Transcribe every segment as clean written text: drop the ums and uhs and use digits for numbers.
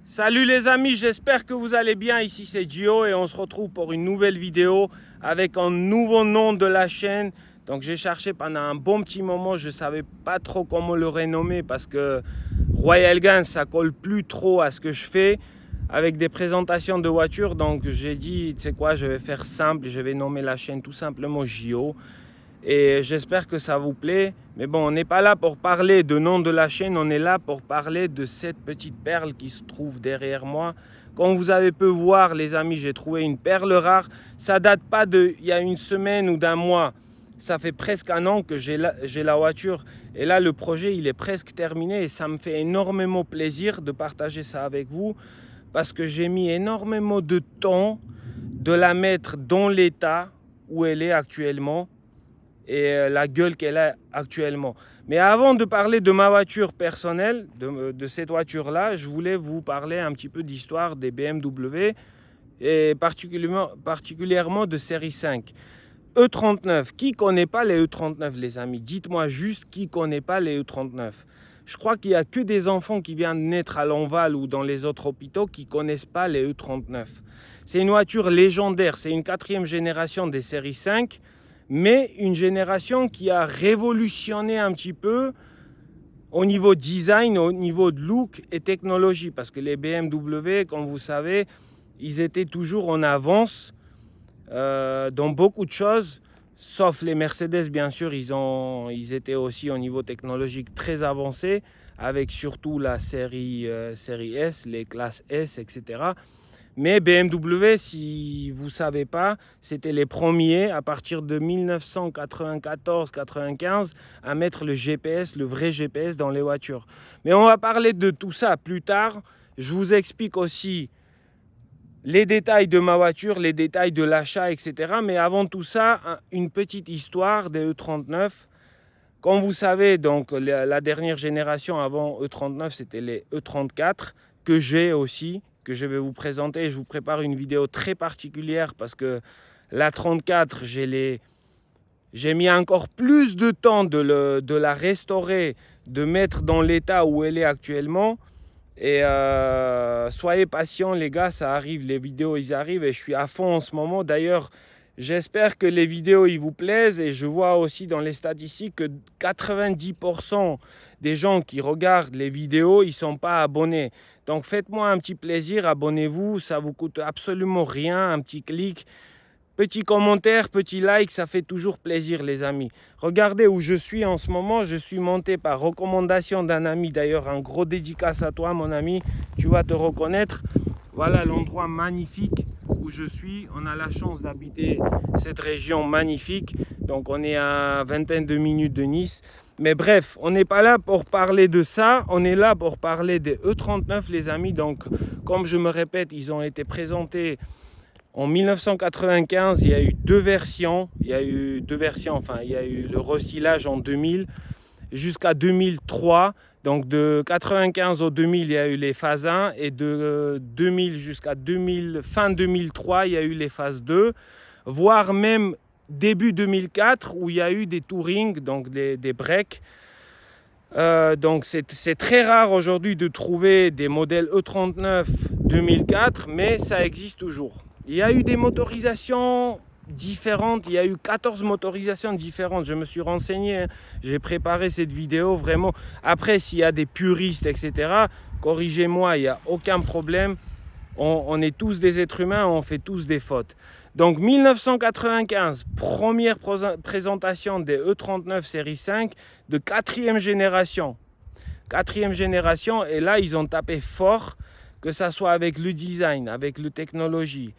Salut les amis, j'espère que vous allez bien. Ici c'est Gio et on se retrouve pour une nouvelle vidéo avec un nouveau nom de la chaîne. Donc j'ai cherché pendant un bon petit moment, je ne savais pas trop comment le renommer parce que Royal Guns ça colle plus trop à ce que je fais avec des présentations de voitures. Donc j'ai dit, tu sais quoi, je vais faire simple, je vais nommer la chaîne tout simplement Gio. Et j'espère que ça vous plaît. Mais bon, on n'est pas là pour parler de nom de la chaîne, on est là pour parler de cette petite perle qui se trouve derrière moi. Comme vous avez pu voir, les amis, j'ai trouvé une perle rare. Ça date pas d'il y a une semaine ou d'un mois. Ça fait presque un an que j'ai la voiture. Et là, le projet, il est presque terminé. Et ça me fait énormément plaisir de partager ça avec vous. Parce que j'ai mis énormément de temps de la mettre dans l'état où elle est actuellement et la gueule qu'elle a actuellement. Mais avant de parler de ma voiture personnelle, de cette voiture-là, je voulais vous parler un petit peu d'histoire des BMW et particulièrement de série 5. E39, qui ne connaît pas les E39 les amis? Dites-moi juste qui ne connaît pas les E39. Je crois qu'il n'y a que des enfants qui viennent de naître à Lanval ou dans les autres hôpitaux qui ne connaissent pas les E39. C'est une voiture légendaire, c'est une 4e génération des séries 5, mais une génération qui a révolutionné un petit peu au niveau design, au niveau de look et technologie. Parce que les BMW, comme vous savez, ils étaient toujours en avance dans beaucoup de choses, sauf les Mercedes, bien sûr, ils étaient aussi au niveau technologique très avancé, avec surtout la série S, les classes S, etc. Mais BMW, si vous ne savez pas, c'était les premiers à partir de 1994-95 à mettre le GPS, le vrai GPS dans les voitures. Mais on va parler de tout ça plus tard. Je vous explique aussi les détails de ma voiture, les détails de l'achat, etc. Mais avant tout ça, une petite histoire des E39. Comme vous savez, donc, la dernière génération avant E39, c'était les E34 que j'ai aussi, que je vais vous présenter. Je vous prépare une vidéo très particulière parce que la 34, j'ai mis encore plus de temps de la restaurer, de mettre dans l'état où elle est actuellement. Et soyez patients les gars, ça arrive, les vidéos ils arrivent et je suis à fond en ce moment. D'ailleurs, j'espère que les vidéos ils vous plaisent et je vois aussi dans les statistiques que 90% des gens qui regardent les vidéos, ils ne sont pas abonnés. Donc faites-moi un petit plaisir, abonnez-vous, ça vous coûte absolument rien, un petit clic. Petit commentaire, petit like, ça fait toujours plaisir les amis. Regardez où je suis en ce moment, je suis monté par recommandation d'un ami. D'ailleurs, un gros dédicace à toi mon ami, tu vas te reconnaître. Voilà l'endroit magnifique où je suis. On a la chance d'habiter cette région magnifique. Donc on est à vingtaine de minutes de Nice. Mais bref, on n'est pas là pour parler de ça. On est là pour parler des E39 les amis. Donc comme je me répète, ils ont été présentés en 1995, il y a eu deux versions. Il y a eu le restylage en 2000 jusqu'à 2003. Donc de 95 au 2000, il y a eu les phases 1 et de 2000 jusqu'à fin 2003, il y a eu les phases 2, voire même début 2004 où il y a eu des touring, donc des breaks. Donc c'est très rare aujourd'hui de trouver des modèles E39 2004, mais ça existe toujours. Il y a eu des motorisations différentes, il y a eu 14 motorisations différentes. Je me suis renseigné, j'ai préparé cette vidéo vraiment. Après, s'il y a des puristes, etc., corrigez-moi, il n'y a aucun problème. On est tous des êtres humains, on fait tous des fautes. Donc 1995, première présentation des E39 série 5 de 4e génération. 4e génération, et là ils ont tapé fort, que ça soit avec le design, avec la technologie,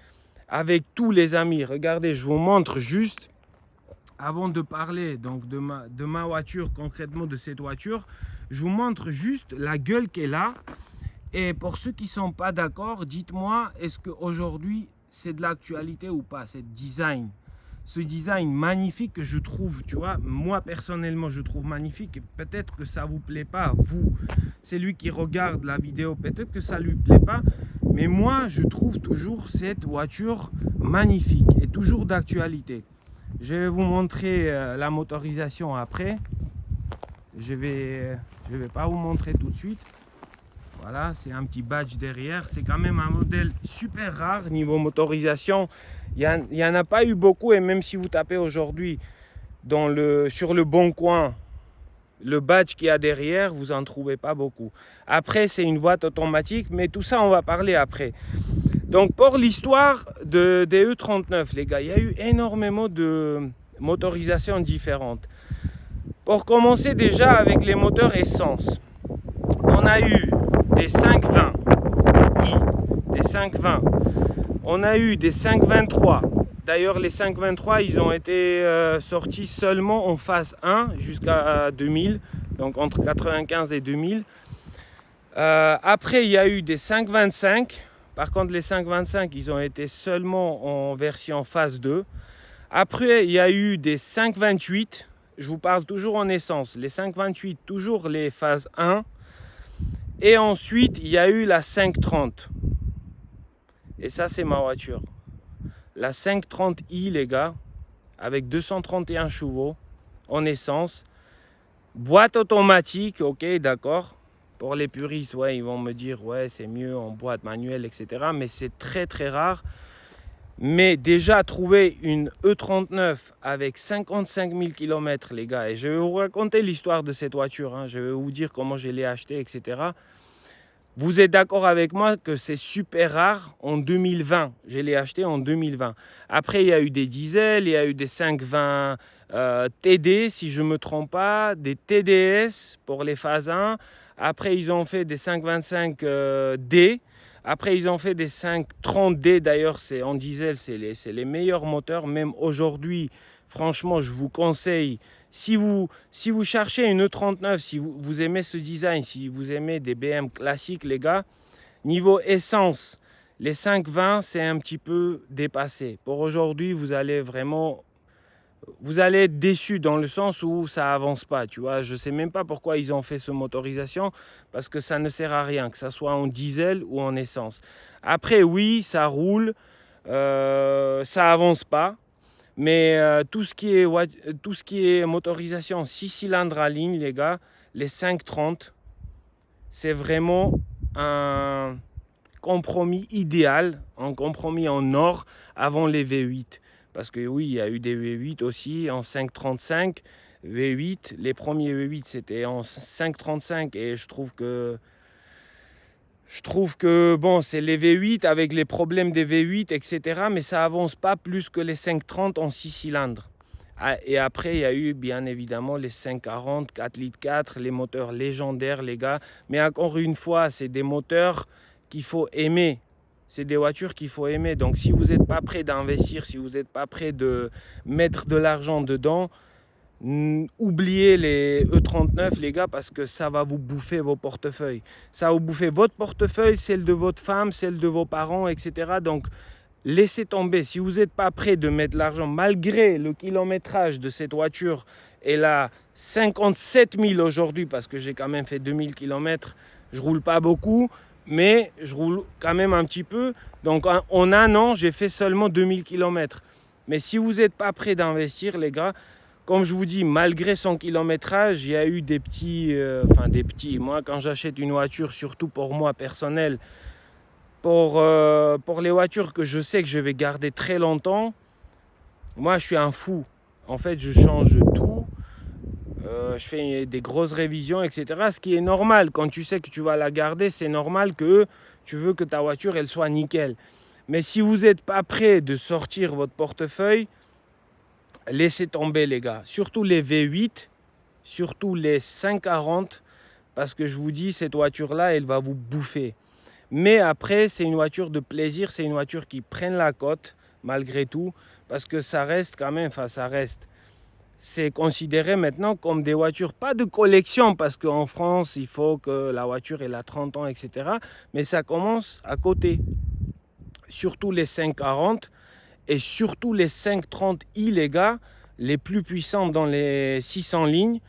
avec tous les amis. Regardez, je vous montre juste, avant de parler donc de ma voiture, concrètement de cette voiture, je vous montre juste la gueule qu'elle a. Et pour ceux qui ne sont pas d'accord, dites-moi, est-ce qu'aujourd'hui c'est de l'actualité ou pas, ce design magnifique que je trouve, tu vois, moi personnellement je trouve magnifique, et peut-être que ça vous plaît pas, vous, c'est lui qui regarde la vidéo, peut-être que ça lui plaît pas, mais moi je trouve toujours cette voiture magnifique et toujours d'actualité. Je vais vous montrer la motorisation après, je vais pas vous montrer tout de suite. Voilà, c'est un petit badge derrière. C'est quand même un modèle super rare niveau motorisation. Il n'y en a pas eu beaucoup, et même si vous tapez aujourd'hui sur le bon coin, le badge qu'il y a derrière, vous n'en trouvez pas beaucoup. Après, c'est une boîte automatique, mais tout ça, on va parler après. Donc, pour l'histoire des E39, les gars, il y a eu énormément de motorisations différentes. Pour commencer déjà avec les moteurs essence, on a eu des 520i, des 520. On a eu des 523. D'ailleurs, les 523, ils ont été sortis seulement en phase 1 jusqu'à 2000, donc entre 95 et 2000. Après, il y a eu des 525. Par contre, les 525, ils ont été seulement en version phase 2. Après, il y a eu des 528. Je vous parle toujours en essence. Les 528, toujours les phases 1. Et ensuite, il y a eu la 530. Et ça, c'est ma voiture. La 530i, les gars, avec 231 chevaux en essence. Boîte automatique, ok, d'accord. Pour les puristes, ouais, ils vont me dire, ouais, c'est mieux en boîte manuelle, etc. Mais c'est très, très rare. Mais déjà, trouver une E39 avec 55 000 km, les gars, et je vais vous raconter l'histoire de cette voiture, hein. Je vais vous dire comment je l'ai achetée, etc. Vous êtes d'accord avec moi que c'est super rare en 2020. Je l'ai acheté en 2020. Après, il y a eu des diesels, il y a eu des 520 TD, si je ne me trompe pas, des TDS pour les phases 1. Après, ils ont fait des 525 D. Après, ils ont fait des 530D. D'ailleurs, en diesel, c'est les meilleurs moteurs. Même aujourd'hui, franchement, je vous conseille. Si vous cherchez une E39, si vous aimez ce design, si vous aimez des BM classiques, les gars, niveau essence, les 520, c'est un petit peu dépassé. Pour aujourd'hui, vous allez être déçu dans le sens où ça avance pas, tu vois. Je sais même pas pourquoi ils ont fait ce motorisation, parce que ça ne sert à rien, que ça soit en diesel ou en essence. Après, oui, ça roule, ça avance pas. Mais tout ce qui est motorisation 6 cylindres à ligne, les gars, les 530, c'est vraiment un compromis idéal, un compromis en or avant les V8. Parce que oui, il y a eu des V8 aussi en 535, V8. Les premiers V8, c'était en 535 et je trouve que bon, c'est les V8 avec les problèmes des V8, etc. Mais ça avance pas plus que les 530 en 6 cylindres. Et après, il y a eu bien évidemment les 540, 4 litres 4, les moteurs légendaires, les gars. Mais encore une fois, c'est des moteurs qu'il faut aimer. C'est des voitures qu'il faut aimer. Donc si vous n'êtes pas prêt d'investir, si vous n'êtes pas prêt de mettre de l'argent dedans, oubliez les E39, les gars, parce que ça va vous bouffer vos portefeuilles. Ça va vous bouffer votre portefeuille, celle de votre femme, celle de vos parents, etc. Donc laissez tomber. Si vous n'êtes pas prêt de mettre l'argent, malgré le kilométrage de cette voiture, elle a 57 000 aujourd'hui, parce que j'ai quand même fait 2000 km. Je roule pas beaucoup, mais je roule quand même un petit peu. Donc en un an, j'ai fait seulement 2000 km. Mais si vous n'êtes pas prêt d'investir, les gars, comme je vous dis, malgré son kilométrage, il y a eu des petits, Moi, quand j'achète une voiture, surtout pour moi personnel, pour les voitures que je sais que je vais garder très longtemps, moi, je suis un fou. En fait, je change tout. Je fais des grosses révisions, etc. Ce qui est normal. Quand tu sais que tu vas la garder, c'est normal que tu veux que ta voiture, elle soit nickel. Mais si vous n'êtes pas prêt de sortir votre portefeuille, laissez tomber, les gars. Surtout les V8, surtout les 540, parce que je vous dis, cette voiture-là, elle va vous bouffer. Mais après, c'est une voiture de plaisir, c'est une voiture qui prenne la cote, malgré tout, parce que ça reste quand même, c'est considéré maintenant comme des voitures, pas de collection, parce qu'en France, il faut que la voiture ait 30 ans, etc. Mais ça commence à côté. Surtout les 540 et surtout les 530i, les gars, les plus puissants dans les 600 lignes.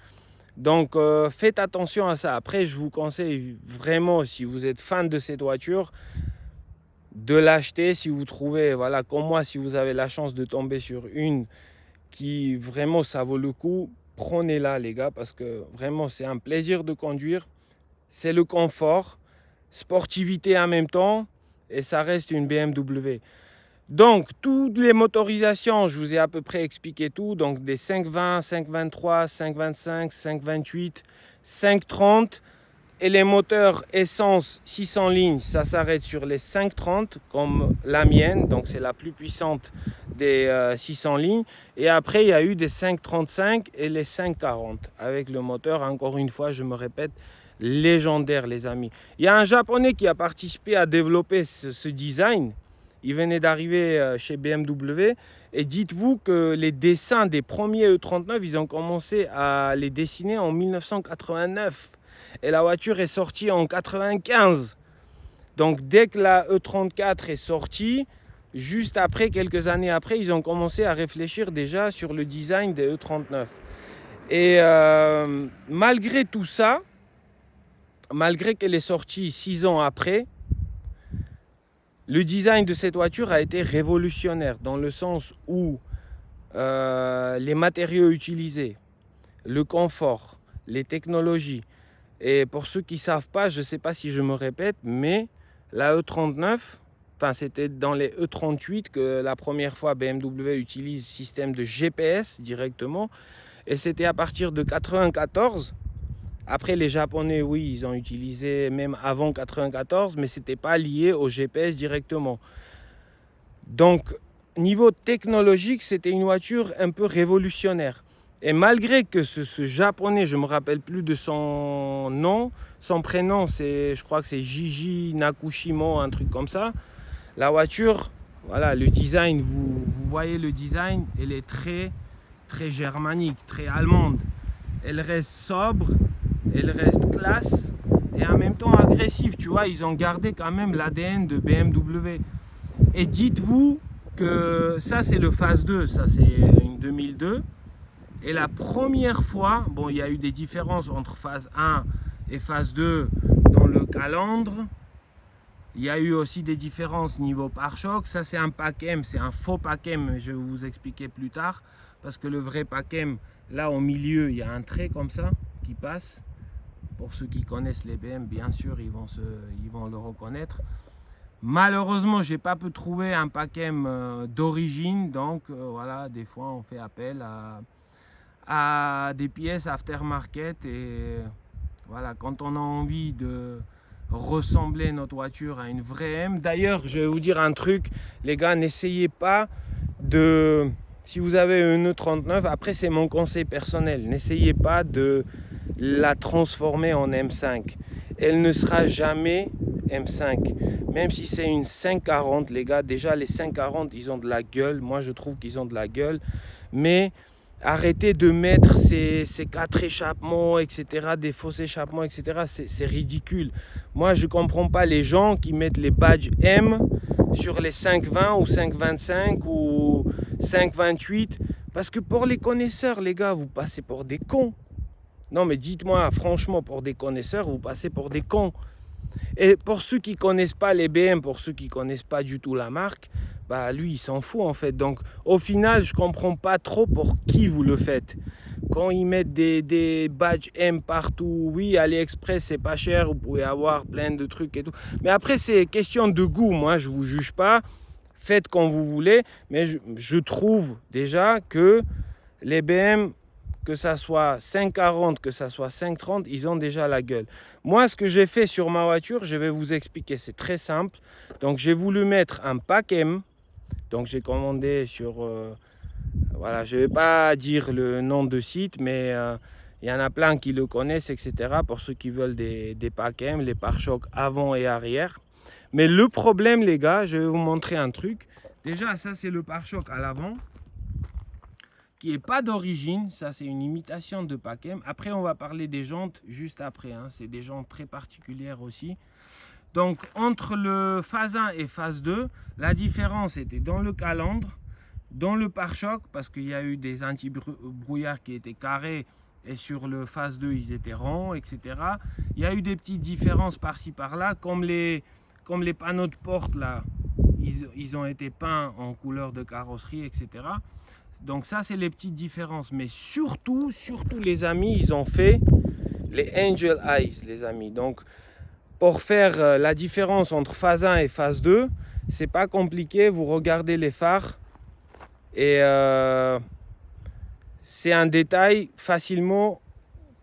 Donc faites attention à ça. Après, je vous conseille vraiment, si vous êtes fan de cette voiture, de l'acheter. Si vous trouvez, voilà, comme moi, si vous avez la chance de tomber sur une qui vraiment ça vaut le coup, prenez-la, les gars, parce que vraiment c'est un plaisir de conduire. C'est le confort. sportivité en même temps, et ça reste une BMW. Donc, toutes les motorisations, je vous ai à peu près expliqué tout. Donc, des 520, 523, 525, 528, 530. Et les moteurs essence 600 lignes, ça s'arrête sur les 530, comme la mienne. Donc, c'est la plus puissante des 600 lignes. Et après, il y a eu des 535 et les 540. Avec le moteur, encore une fois, je me répète, légendaire, les amis. Il y a un Japonais qui a participé à développer ce design. Il venait d'arriver chez BMW et dites-vous que les dessins des premiers E39, ils ont commencé à les dessiner en 1989 et la voiture est sortie en 95. Donc dès que la E34 est sortie, juste après, quelques années après, ils ont commencé à réfléchir déjà sur le design des E39. Et malgré tout ça, malgré qu'elle est sortie 6 ans après, le design de cette voiture a été révolutionnaire dans le sens où les matériaux utilisés, le confort, les technologies. Et pour ceux qui ne savent pas, je ne sais pas si je me répète, mais la E39, enfin c'était dans les E38 que la première fois BMW utilise le système de GPS directement. Et c'était à partir de 94. Après, les Japonais, oui, ils ont utilisé même avant 94, mais ce n'était pas lié au GPS directement. Donc, niveau technologique, c'était une voiture un peu révolutionnaire. Et malgré que ce Japonais, je ne me rappelle plus de son nom, son prénom, je crois que c'est Jiji Nakushimo, un truc comme ça. La voiture, voilà, le design, vous voyez le design, elle est très, très germanique, très allemande. Elle reste sobre. Elle reste classe et en même temps agressive, tu vois, ils ont gardé quand même l'ADN de BMW. Et dites-vous que ça c'est le phase 2, ça c'est une 2002. Et la première fois, bon il y a eu des différences entre phase 1 et phase 2 dans le calandre. Il y a eu aussi des différences niveau pare-choc. Ça c'est un PACM, c'est un faux PACM, je vais vous expliquer plus tard. Parce que le vrai PACM, là au milieu, il y a un trait comme ça qui passe. Pour ceux qui connaissent les BM, bien sûr, ils vont le reconnaître. Malheureusement, je n'ai pas pu trouver un PACM d'origine. Donc, voilà, des fois, on fait appel à des pièces aftermarket. Et voilà, quand on a envie de ressembler notre voiture à une vraie M. D'ailleurs, je vais vous dire un truc. Les gars, n'essayez pas de... Si vous avez une E39, après, c'est mon conseil personnel. N'essayez pas de la transformer en M5. Elle ne sera jamais M5. Même si c'est une 540, les gars, déjà les 540, ils ont de la gueule. Moi, je trouve qu'ils ont de la gueule. Mais arrêtez de mettre ces 4 échappements, etc., des faux échappements, etc. C'est ridicule. Moi, je ne comprends pas les gens qui mettent les badges M sur les 520 ou 525 ou 528. Parce que pour les connaisseurs, les gars, vous passez pour des cons. Non, mais dites-moi, franchement, pour des connaisseurs, vous passez pour des cons. Et pour ceux qui ne connaissent pas les BM, pour ceux qui ne connaissent pas du tout la marque, bah lui, il s'en fout en fait. Donc, au final, je ne comprends pas trop pour qui vous le faites. Quand ils mettent des badges M partout, oui, AliExpress, c'est pas cher, vous pouvez avoir plein de trucs et tout. Mais après, c'est question de goût. Moi, je ne vous juge pas. Faites comme vous voulez. Mais je trouve déjà que les BM... que ça soit 540, que ça soit 530, ils ont déjà la gueule. Moi, ce que j'ai fait sur ma voiture, je vais vous expliquer. C'est très simple. Donc, j'ai voulu mettre un PACM. Donc, j'ai commandé sur... voilà, je ne vais pas dire le nom de site, mais il y en a plein qui le connaissent, etc. Pour ceux qui veulent des PACM, les pare-chocs avant et arrière. Mais le problème, les gars, je vais vous montrer un truc. Déjà, ça, c'est le pare-choc à l'avant, qui n'est pas d'origine, ça c'est une imitation de PACM. Après on va parler des jantes juste après, hein. C'est des jantes très particulières aussi. Donc entre le phase 1 et phase 2, la différence était dans le calandre, dans le pare-choc, parce qu'il y a eu des anti-brouillards qui étaient carrés et sur le phase 2 ils étaient ronds, etc. Il y a eu des petites différences par-ci par-là, comme les panneaux de porte là, ils ont été peints en couleur de carrosserie, etc. Donc ça, c'est les petites différences. Mais surtout, les amis, ils ont fait les Angel Eyes, les amis. Donc, Pour faire la différence entre phase 1 et phase 2, c'est pas compliqué, vous regardez les phares et c'est un détail facilement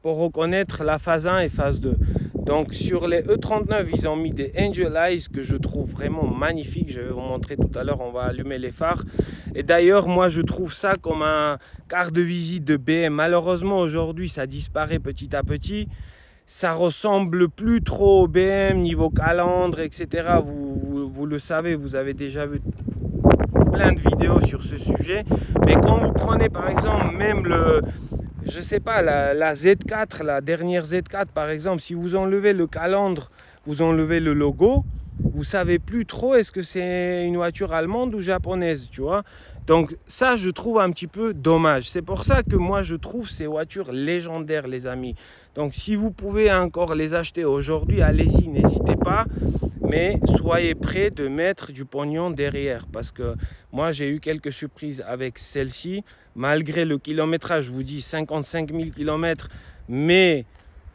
pour reconnaître la phase 1 et phase 2. Donc sur les E39, ils ont mis des Angel Eyes que je trouve vraiment magnifiques. Je vais vous montrer tout à l'heure, on va allumer les phares. Et d'ailleurs, moi je trouve ça comme un carte de visite de BM. Malheureusement, aujourd'hui, ça disparaît petit à petit. Ça ressemble plus trop au BM niveau calandre, etc. Vous le savez, vous avez déjà vu plein de vidéos sur ce sujet. Mais quand vous prenez par exemple même je sais pas, la Z4, la dernière Z4 par exemple, si vous enlevez le calandre, vous enlevez le logo, vous savez plus trop est-ce que c'est une voiture allemande ou japonaise, tu vois. Donc ça, je trouve un petit peu dommage. C'est pour ça que moi, je trouve ces voitures légendaires, les amis. Donc si vous pouvez encore les acheter aujourd'hui, allez-y, n'hésitez pas. Mais soyez prêts de mettre du pognon derrière. Parce que moi, j'ai eu quelques surprises avec celle-ci. Malgré le kilométrage, je vous dis 55 000 km. Mais,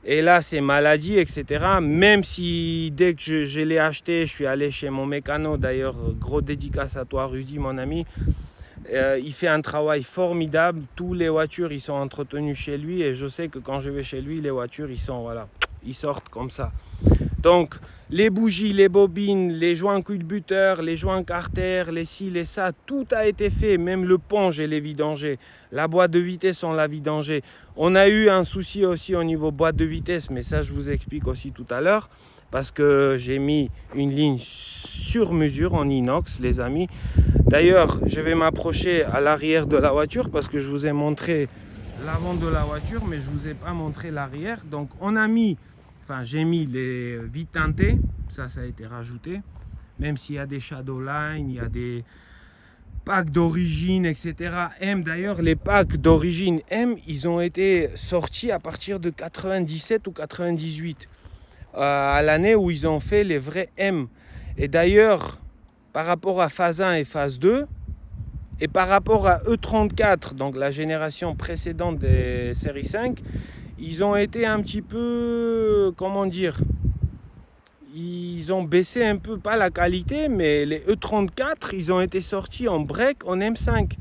et là, c'est maladie, etc. Même si dès que je l'ai acheté, je suis allé chez mon mécano. D'ailleurs, gros dédicace à toi, Rudy, mon ami. Il fait un travail formidable. Toutes les voitures, ils sont entretenues chez lui. Et je sais que quand je vais chez lui, les voitures, ils sortent comme ça. Donc, les bougies, les bobines, les joints culbuteurs, les joints carter, les ci, les ça, tout a été fait. Même le pont, je l'ai vidangé. La boîte de vitesse, on l'a vidangé. On a eu un souci aussi au niveau boîte de vitesse, mais ça, je vous explique aussi tout à l'heure. Parce que j'ai mis une ligne sur mesure en inox, les amis. D'ailleurs, je vais m'approcher à l'arrière de la voiture parce que je vous ai montré l'avant de la voiture, mais je ne vous ai pas montré l'arrière. Donc, j'ai mis les vitres teintées, ça a été rajouté. Même s'il y a des Shadowline, il y a des packs d'origine, etc. D'ailleurs, les packs d'origine M, ils ont été sortis à partir de 97 ou 98. À l'année où ils ont fait les vrais M. Et d'ailleurs, par rapport à phase 1 et phase 2, et par rapport à E34, donc la génération précédente des séries 5, ils ont été un petit peu, comment dire, ils ont baissé un peu, pas la qualité, mais les E34, ils ont été sortis en break, en M5,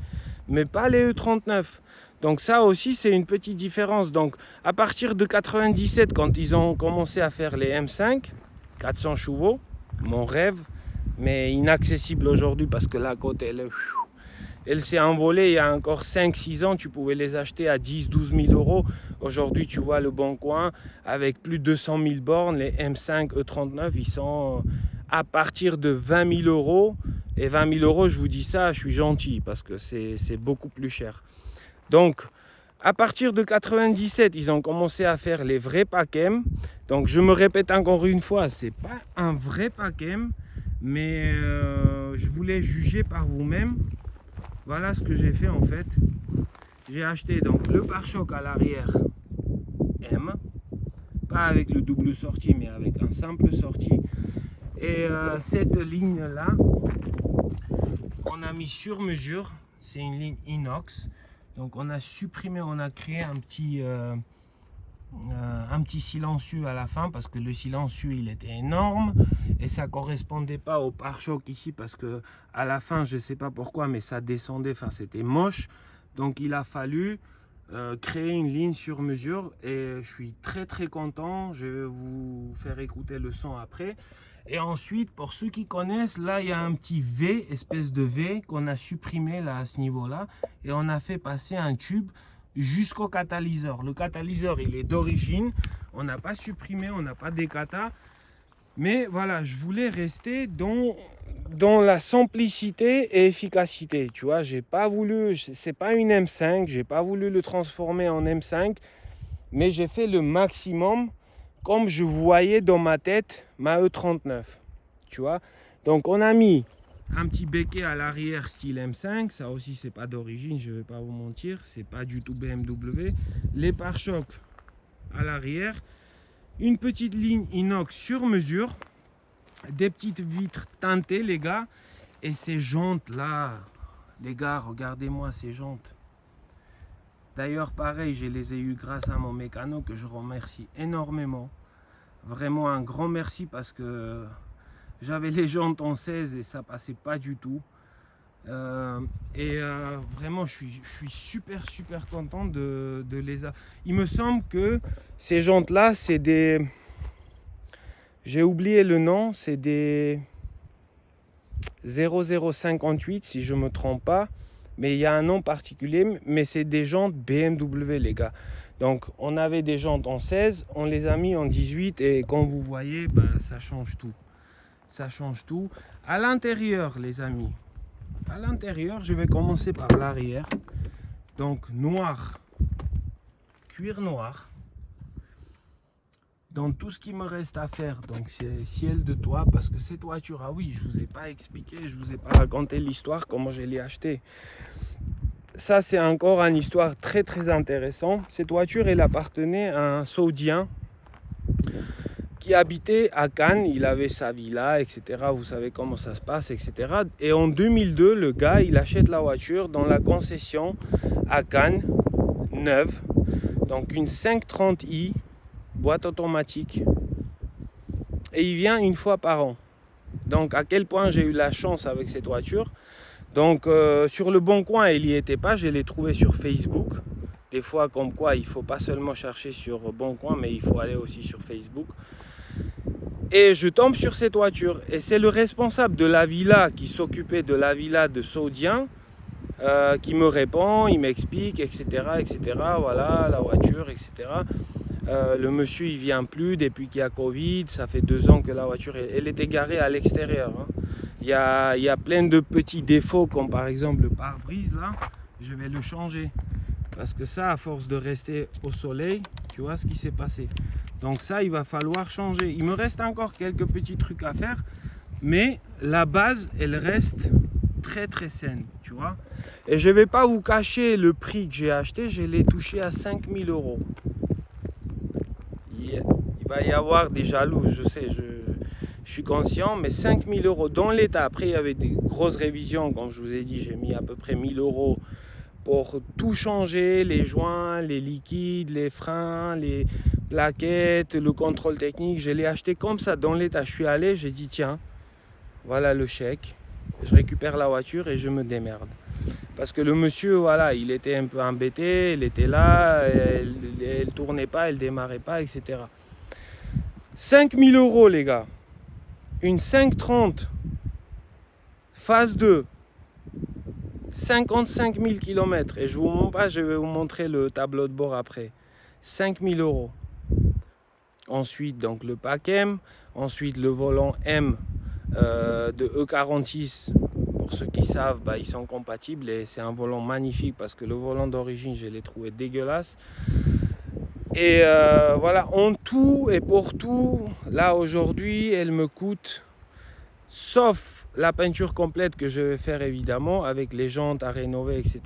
mais pas les E39. Donc ça aussi, c'est une petite différence. Donc à partir de 97, quand ils ont commencé à faire les M5, 400 chevaux, mon rêve, mais inaccessible aujourd'hui parce que la côte, elle s'est envolée il y a encore 5-6 ans. Tu pouvais les acheter à 10-12 000 euros. Aujourd'hui, tu vois le Bon Coin avec plus de 200 000 bornes. Les M5 E39, ils sont à partir de 20 000 euros. Et 20 000 euros, je vous dis ça, je suis gentil parce que c'est beaucoup plus cher. Donc, à partir de 97, ils ont commencé à faire les vrais pack M. Donc, je me répète encore une fois, c'est pas un vrai pack M, mais je voulais juger par vous-même. Voilà ce que j'ai fait en fait. J'ai acheté donc le pare-choc à l'arrière M, pas avec le double sortie, mais avec un simple sortie. Et cette ligne là, on a mis sur mesure. C'est une ligne inox. Donc on a supprimé, on a créé un petit silencieux à la fin parce que le silencieux il était énorme et ça correspondait pas au pare-choc ici parce que à la fin je sais pas pourquoi mais ça descendait, enfin c'était moche. Donc il a fallu créer une ligne sur mesure et je suis très très content. Je vais vous faire écouter le son après. Et ensuite, pour ceux qui connaissent, là il y a un petit V, espèce de V qu'on a supprimé là à ce niveau-là et on a fait passer un tube jusqu'au catalyseur. Le catalyseur il est d'origine, on n'a pas supprimé, on n'a pas décata. Mais voilà, je voulais rester dans la simplicité et efficacité. Tu vois, j'ai pas voulu, c'est pas une M5, j'ai pas voulu le transformer en M5, mais j'ai fait le maximum comme je voyais dans ma tête ma E39. Tu vois, donc on a mis un petit béquet à l'arrière style M5, ça aussi c'est pas d'origine, je vais pas vous mentir, c'est pas du tout BMW. Les pare-chocs à l'arrière, une petite ligne inox sur mesure, des petites vitres teintées les gars, et ces jantes là, les gars, regardez-moi ces jantes. D'ailleurs pareil, je les ai eu grâce à mon mécano que je remercie énormément. Vraiment un grand merci parce que j'avais les jantes en 16 et ça passait pas du tout. Vraiment, je suis super content de les avoir. Il me semble que ces jantes-là, c'est des... J'ai oublié le nom, c'est des 0058 si je ne me trompe pas. Mais il y a un nom particulier, mais c'est des jantes BMW les gars. Donc on avait des jantes en 16, on les a mis en 18 et comme vous voyez, bah, ça change tout. Ça change tout. À l'intérieur les amis, à l'intérieur je vais commencer par l'arrière. Donc noir, cuir noir. Dans tout ce qui me reste à faire, donc c'est ciel de toit, parce que cette voiture, ah oui, je vous ai pas expliqué, je vous ai pas raconté l'histoire, comment je l'ai achetée. Ça, c'est encore une histoire très intéressante. Cette voiture, elle appartenait à un Saoudien qui habitait à Cannes. Il avait sa villa, etc. Vous savez comment ça se passe, etc. Et en 2002, le gars, il achète la voiture dans la concession à Cannes, neuve. Donc une 530i, boîte automatique. Et il vient une fois par an. Donc à quel point j'ai eu la chance avec cette voiture. Donc sur le Bon Coin, il n'y était pas, je l'ai trouvé sur Facebook. Des fois comme quoi il ne faut pas seulement chercher sur Bon Coin, mais il faut aller aussi sur Facebook. Et je tombe sur cette voiture. Et c'est le responsable de la villa qui s'occupait de la villa de Saoudien qui me répond, il m'explique, etc. Voilà, la voiture, etc. Le monsieur il vient plus depuis qu'il y a Covid, ça fait 2 ans que la voiture elle était garée à l'extérieur. Hein. Il y a plein de petits défauts comme par exemple le pare-brise là, je vais le changer. Parce que ça, à force de rester au soleil, tu vois ce qui s'est passé. Donc ça, il va falloir changer. Il me reste encore quelques petits trucs à faire, mais la base, elle reste très saine, tu vois. Et je vais pas vous cacher le prix que j'ai acheté, je l'ai touché à 5000 €. Il va y avoir des jaloux, je sais, je suis conscient, mais 5000 € dans l'état. Après, il y avait des grosses révisions, comme je vous ai dit, j'ai mis à peu près 1000 € pour tout changer, les joints, les liquides, les freins, les plaquettes, le contrôle technique. Je l'ai acheté comme ça dans l'état. Je suis allé, j'ai dit tiens, voilà le chèque, je récupère la voiture et je me démerde. Parce que le monsieur, voilà, il était un peu embêté, il était là, elle tournait pas, elle démarrait pas, etc. 5000 € les gars. Une 530 phase 2, 55 000 km. Et je vous montre pas, je vais vous montrer le tableau de bord après. 5000 €. Ensuite, donc le pack M. Ensuite, le volant M de E46. Pour ceux qui savent, bah, ils sont compatibles et c'est un volant magnifique parce que le volant d'origine, je l'ai trouvé dégueulasse. Et voilà, en tout et pour tout, là aujourd'hui, elle me coûte, sauf la peinture complète que je vais faire évidemment, avec les jantes à rénover, etc.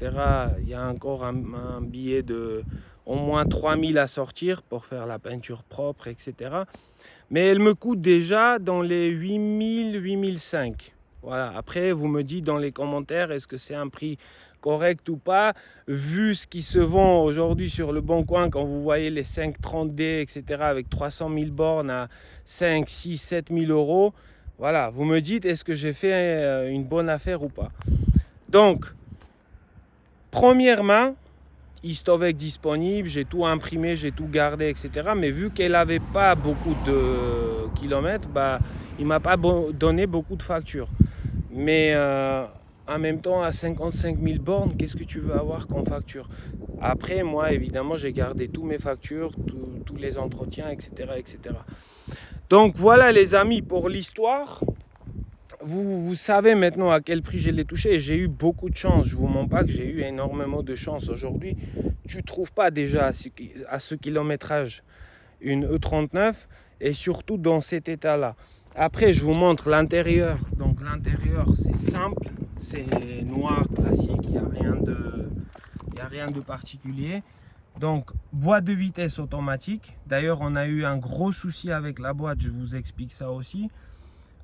Il y a encore un billet de au moins 3000 à sortir pour faire la peinture propre, etc. Mais elle me coûte déjà dans les 8000, 8005. Voilà. Après, vous me dites dans les commentaires, est-ce que c'est un prix correct ou pas, vu ce qui se vend aujourd'hui sur le Bon Coin, quand vous voyez les 530D, etc., avec 300 000 bornes à 5, 6, 7 000 €. Voilà, vous me dites, est-ce que j'ai fait une bonne affaire ou pas. Donc, première main, Istovec disponible, j'ai tout imprimé, j'ai tout gardé, etc. Mais vu qu'elle n'avait pas beaucoup de kilomètres, bah, il ne m'a pas donné beaucoup de factures. Mais en même temps, à 55 000 bornes, qu'est-ce que tu veux avoir comme facture? Après, moi, évidemment, j'ai gardé tous mes factures, tous les entretiens, etc. Donc voilà les amis, pour l'histoire. Vous savez maintenant à quel prix je l'ai touché et j'ai eu beaucoup de chance. Je ne vous mens pas que j'ai eu énormément de chance. Aujourd'hui, tu ne trouves pas déjà à ce kilométrage une E39 et surtout dans cet état-là. Après, je vous montre l'intérieur. Donc l'intérieur, c'est simple, c'est noir, classique, il n'y a rien de particulier. Donc, boîte de vitesse automatique. D'ailleurs, on a eu un gros souci avec la boîte, je vous explique ça aussi.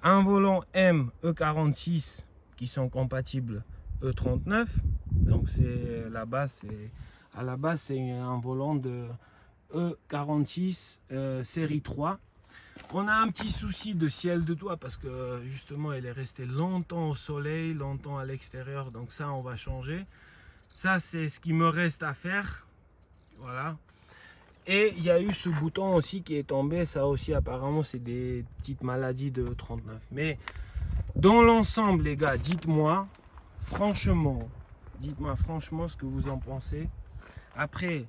Un volant M E46 qui sont compatibles E39. Donc, à la base, c'est un volant de E46 série 3. On a un petit souci de ciel de toit parce que justement elle est restée longtemps au soleil, longtemps à l'extérieur, donc ça on va changer. Ça c'est ce qui me reste à faire, voilà. Et il y a eu ce bouton aussi qui est tombé, ça aussi apparemment c'est des petites maladies de 39. Mais dans l'ensemble les gars, dites-moi franchement ce que vous en pensez. Après,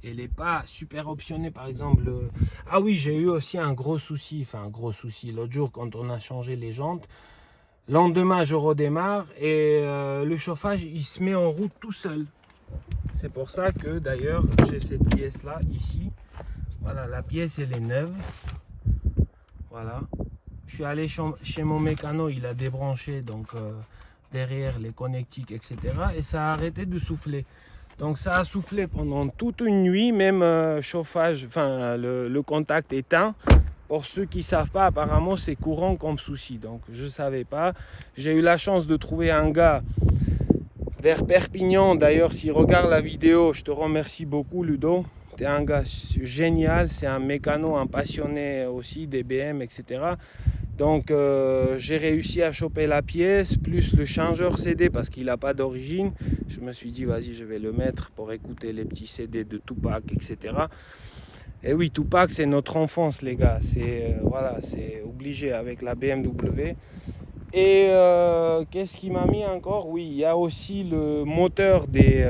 elle n'est pas super optionnée par exemple. Ah oui, j'ai eu aussi un gros souci, l'autre jour quand on a changé les jantes. Lendemain je redémarre et le chauffage il se met en route tout seul. C'est pour ça que d'ailleurs j'ai cette pièce là ici. Voilà, la pièce elle est neuve. Voilà. Je suis allé chez mon mécano, il a débranché donc derrière les connectiques, etc. Et ça a arrêté de souffler. Donc ça a soufflé pendant toute une nuit, même chauffage, le contact éteint. Pour ceux qui ne savent pas, apparemment c'est courant comme souci. Donc je ne savais pas. J'ai eu la chance de trouver un gars vers Perpignan. D'ailleurs, s'il regarde la vidéo, je te remercie beaucoup Ludo. Tu es un gars génial, c'est un mécano, un passionné aussi des BM, etc. Donc j'ai réussi à choper la pièce, plus le changeur CD parce qu'il n'a pas d'origine. Je me suis dit, vas-y, je vais le mettre pour écouter les petits CD de Tupac, etc. Et oui, Tupac, c'est notre enfance, les gars. C'est voilà, c'est obligé avec la BMW. Et qu'est-ce qui m'a mis encore? Oui, il y a aussi le moteur des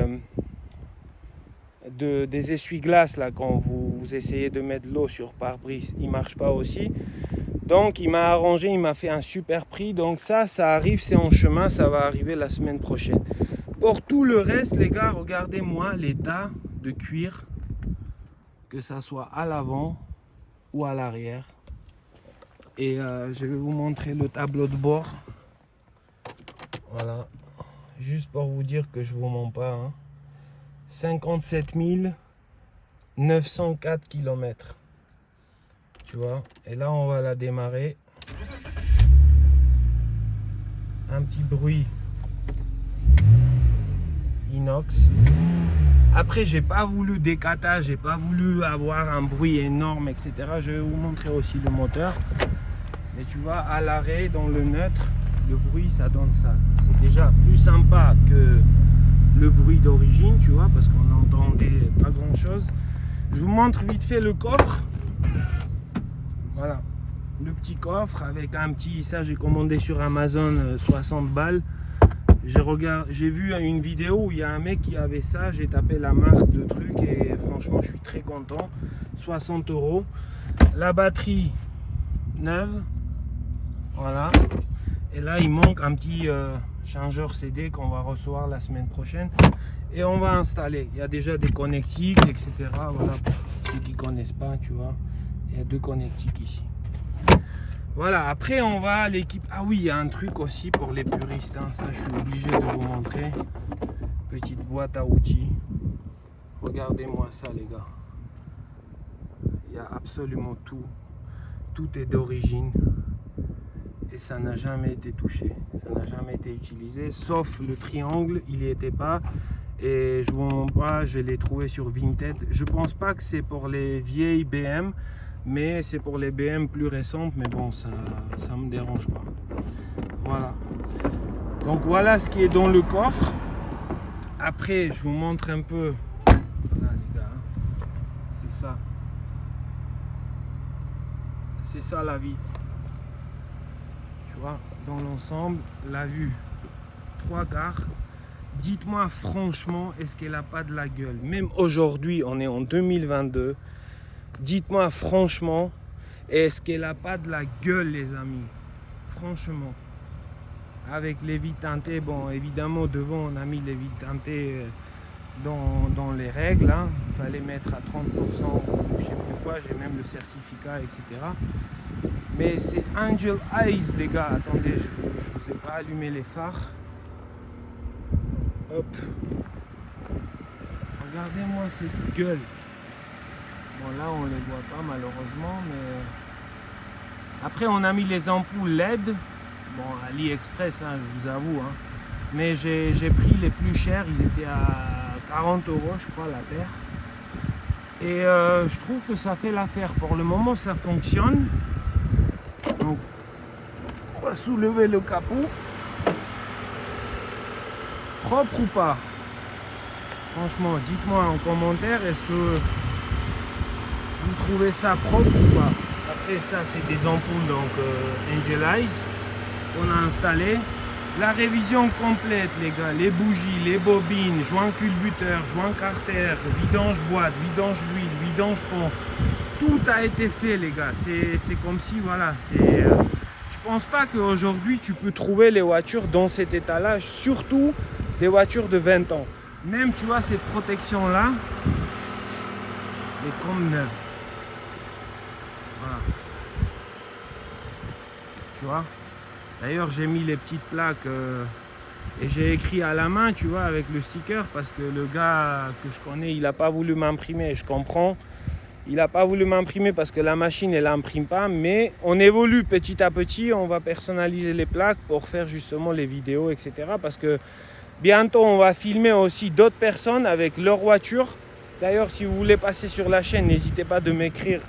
essuie-glaces, là, quand vous essayez de mettre l'eau sur pare-brise, il ne marche pas aussi. Donc il m'a arrangé, il m'a fait un super prix. Donc ça arrive, c'est en chemin, ça va arriver la semaine prochaine. Pour tout le reste, les gars, regardez-moi l'état de cuir, que ça soit à l'avant ou à l'arrière. Et je vais vous montrer le tableau de bord. Voilà, juste pour vous dire que je vous mens pas. Hein. 57 904 km. Tu vois, et là on va la démarrer. Un petit bruit inox. Après j'ai pas voulu décata, j'ai pas voulu avoir un bruit énorme, etc. Je vais vous montrer aussi le moteur. Mais tu vois, à l'arrêt, dans le neutre, le bruit ça donne ça. C'est déjà plus sympa que le bruit d'origine, tu vois, parce qu'on n'entendait pas grand chose. Je vous montre vite fait le coffre. Voilà, le petit coffre avec un petit, ça j'ai commandé sur Amazon 60 balles. J'ai vu une vidéo où il y a un mec qui avait ça, j'ai tapé la marque de truc et franchement je suis très content. 60 €. La batterie neuve, voilà. Et là il manque un petit changeur CD qu'on va recevoir la semaine prochaine. Et on va installer, il y a déjà des connectiques, etc. Voilà, pour ceux qui ne connaissent pas, tu vois. Il y a 2 connectiques ici. Voilà, après on va à l'équipe. Ah oui, il y a un truc aussi pour les puristes. Hein. Ça, je suis obligé de vous montrer. Petite boîte à outils. Regardez-moi ça, les gars. Il y a absolument tout. Tout est d'origine. Et ça n'a jamais été touché. Ça n'a jamais été utilisé. Sauf le triangle, il n'y était pas. Et je vous montre pas, je l'ai trouvé sur Vinted. Je pense pas que c'est pour les vieilles BM, mais c'est pour les BM plus récentes. Mais bon, ça me dérange pas. Voilà. Donc voilà ce qui est dans le coffre. Après, je vous montre un peu. Voilà les gars, hein. C'est ça. C'est ça la vie. Tu vois, dans l'ensemble, la vue 3/4. Dites-moi franchement, est-ce qu'elle n'a pas de la gueule? Même aujourd'hui, on est en 2022. Dites-moi franchement, est-ce qu'elle n'a pas de la gueule, les amis? Franchement. Avec les vitres teintées, bon, évidemment, devant, on a mis les vitres teintées dans les règles. Hein. Il fallait mettre à 30%, je sais plus quoi, j'ai même le certificat, etc. Mais c'est Angel Eyes, les gars. Attendez, je ne vous ai pas allumé les phares. Hop. Regardez-moi cette gueule. Bon là on les voit pas malheureusement, mais après on a mis les ampoules LED. Bon, AliExpress, hein, je vous avoue, hein. Mais j'ai pris les plus chers, ils étaient à 40 € je crois la paire. Et je trouve que ça fait l'affaire. Pour le moment, ça fonctionne. Donc, on va soulever le capot. Propre ou pas? Franchement, dites-moi en commentaire, est-ce que vous trouvez ça propre ou pas? Après ça, c'est des ampoules donc Angelize qu'on a installé. La révision complète, les gars, les bougies, les bobines, joint culbuteur, joint carter, vidange boîte, vidange d'huile, vidange pont, tout a été fait, les gars. C'est comme si, voilà, je pense pas qu'aujourd'hui tu peux trouver les voitures dans cet état-là, surtout des voitures de 20 ans. Même, tu vois, cette protection-là, elle est comme neuve. Voilà. Tu vois? D'ailleurs, j'ai mis les petites plaques et j'ai écrit à la main, tu vois, avec le sticker, parce que le gars que je connais, il n'a pas voulu m'imprimer. Je comprends. Il n'a pas voulu m'imprimer parce que la machine, elle n'imprime pas. Mais on évolue petit à petit. On va personnaliser les plaques pour faire justement les vidéos, etc. Parce que bientôt, on va filmer aussi d'autres personnes avec leur voiture. D'ailleurs, si vous voulez passer sur la chaîne, n'hésitez pas de m'écrire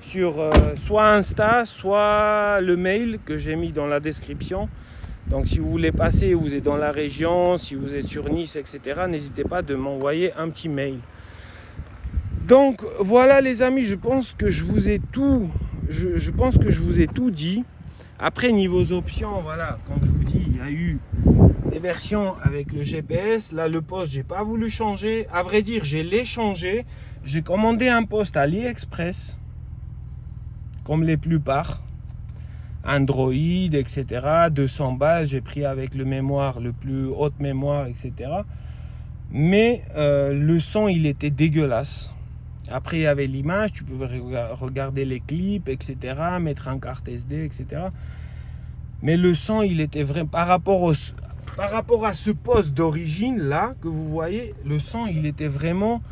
sur soit Insta, soit le mail que j'ai mis dans la description. Donc si vous voulez passer, vous êtes dans la région, si vous êtes sur Nice, etc., n'hésitez pas de m'envoyer un petit mail. Donc voilà les amis, je pense que je vous ai tout, je pense que je vous ai tout dit. Après niveau options, voilà, comme je vous dis, il y a eu des versions avec le GPS. Là le poste, j'ai pas voulu changer. À vrai dire, je l'ai changé. J'ai commandé un poste à AliExpress, comme les plupart, Android, etc. 200 balles, j'ai pris avec le mémoire, le plus haute mémoire, etc. Mais le son, il était dégueulasse. Après, il y avait l'image, tu pouvais regarder les clips, etc. Mettre en carte SD, etc. Mais le son, il était vrai. Par rapport à ce poste d'origine, là, que vous voyez, le son, il était vraiment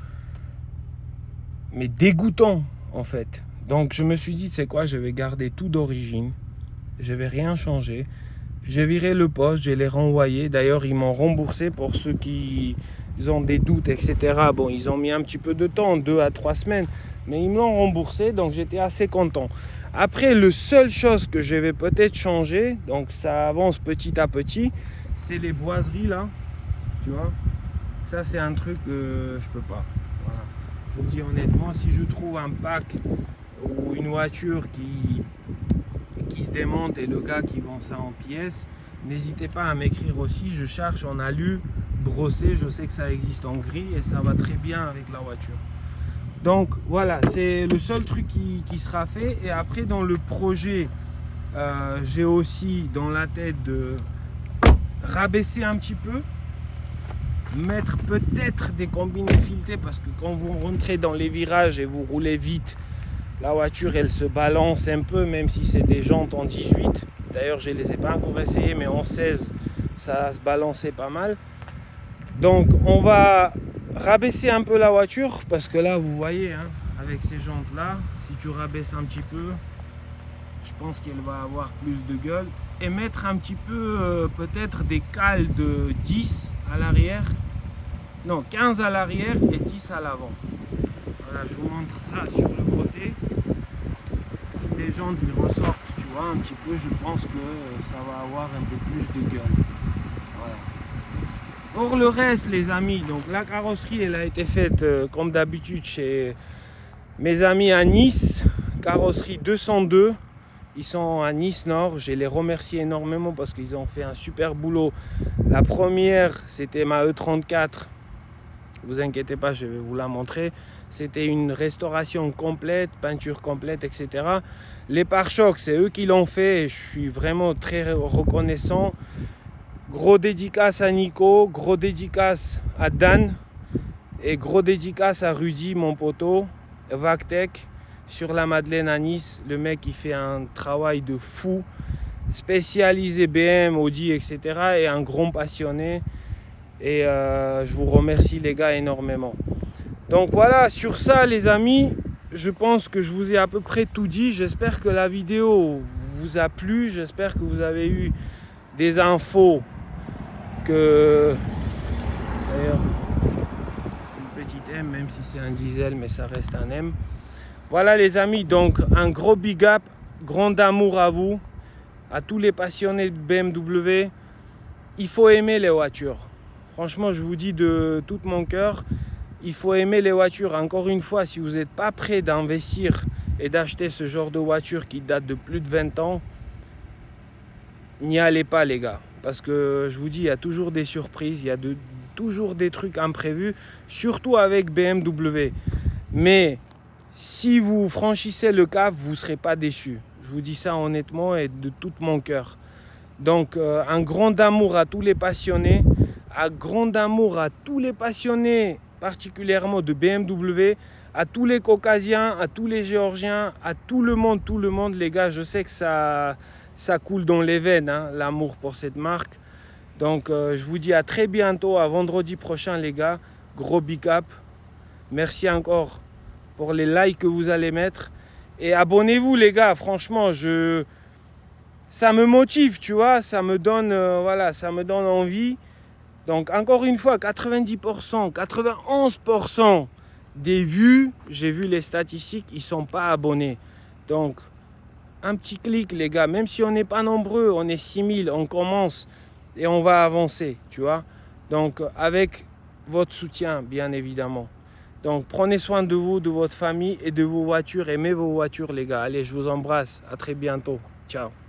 mais dégoûtant, en fait. Donc je me suis dit, c'est quoi, je vais garder tout d'origine, je vais rien changer. J'ai viré le poste, je l'ai renvoyé. D'ailleurs, ils m'ont remboursé pour ceux qui ont des doutes, etc. Bon, ils ont mis un petit peu de temps, 2 à 3 semaines, mais ils me l'ont remboursé, donc j'étais assez content. Après, la seule chose que je vais peut-être changer, donc ça avance petit à petit, c'est les boiseries là, tu vois. Ça, c'est un truc que je peux pas. Voilà. Je vous dis honnêtement, si je trouve un pack ou une voiture qui se démonte et le gars qui vend ça en pièces, n'hésitez pas à m'écrire aussi. Je cherche en alu brossé, je sais que ça existe en gris et ça va très bien avec la voiture. Donc voilà, c'est le seul truc qui sera fait. Et après dans le projet, j'ai aussi dans la tête de rabaisser un petit peu, mettre peut-être des combines filetées, parce que quand vous rentrez dans les virages et vous roulez vite, la voiture elle se balance un peu, même si c'est des jantes en 18. D'ailleurs je ne les ai pas encore essayées, mais en 16 ça se balançait pas mal. Donc on va rabaisser un peu la voiture, parce que là vous voyez, hein, avec ces jantes là, si tu rabaisses un petit peu, je pense qu'elle va avoir plus de gueule. Et mettre un petit peu peut-être des cales de 10 à l'arrière, non 15 à l'arrière et 10 à l'avant. Voilà, je vous montre ça sur le côté. Si les jantes ils ressortent, tu vois, un petit peu, je pense que ça va avoir un peu plus de gueule. Voilà. Pour le reste les amis, donc la carrosserie elle a été faite comme d'habitude chez mes amis à Nice, carrosserie 202. Ils sont à Nice Nord, je les remercie énormément parce qu'ils ont fait un super boulot. La première, c'était ma E34. Vous inquiétez pas, je vais vous la montrer. C'était une restauration complète, peinture complète, etc. Les pare-chocs, c'est eux qui l'ont fait et je suis vraiment très reconnaissant. Gros dédicace à Nico, gros dédicace à Dan et gros dédicace à Rudy, mon poteau, Vactech. Sur la Madeleine à Nice, le mec il fait un travail de fou, spécialisé BM, Audi, etc. et un grand passionné. Et je vous remercie les gars énormément. Donc voilà, sur ça les amis, je pense que je vous ai à peu près tout dit. J'espère que la vidéo vous a plu, j'espère que vous avez eu des infos que... D'ailleurs, une petite M, même si c'est un diesel, mais ça reste un M. Voilà les amis, donc un gros big up, grand amour à vous, à tous les passionnés de BMW. Il faut aimer les voitures. Franchement, je vous dis de tout mon cœur, il faut aimer les voitures. Encore une fois, si vous n'êtes pas prêt d'investir et d'acheter ce genre de voiture qui date de plus de 20 ans, n'y allez pas les gars. Parce que je vous dis, il y a toujours des surprises, il y a toujours des trucs imprévus, surtout avec BMW. Mais si vous franchissez le cap, vous ne serez pas déçus. Je vous dis ça honnêtement et de tout mon cœur. Donc un grand amour à tous les passionnés, un grand amour à tous les passionnés particulièrement de BMW, à tous les Caucasiens, à tous les Géorgiens, à tout le monde les gars. Je sais que ça coule dans les veines, hein, l'amour pour cette marque. Donc je vous dis à très bientôt, à vendredi prochain les gars. Gros big up. Merci encore pour les likes que vous allez mettre. Et abonnez-vous les gars, franchement, ça me motive, tu vois, ça me donne, ça me donne envie. Donc encore une fois, 90%, 91% des vues, j'ai vu les statistiques, ils ne sont pas abonnés. Donc un petit clic les gars, même si on n'est pas nombreux, on est 6000, on commence et on va avancer, tu vois. Donc avec votre soutien, bien évidemment. Donc prenez soin de vous, de votre famille et de vos voitures. Aimez vos voitures les gars. Allez, je vous embrasse. À très bientôt. Ciao.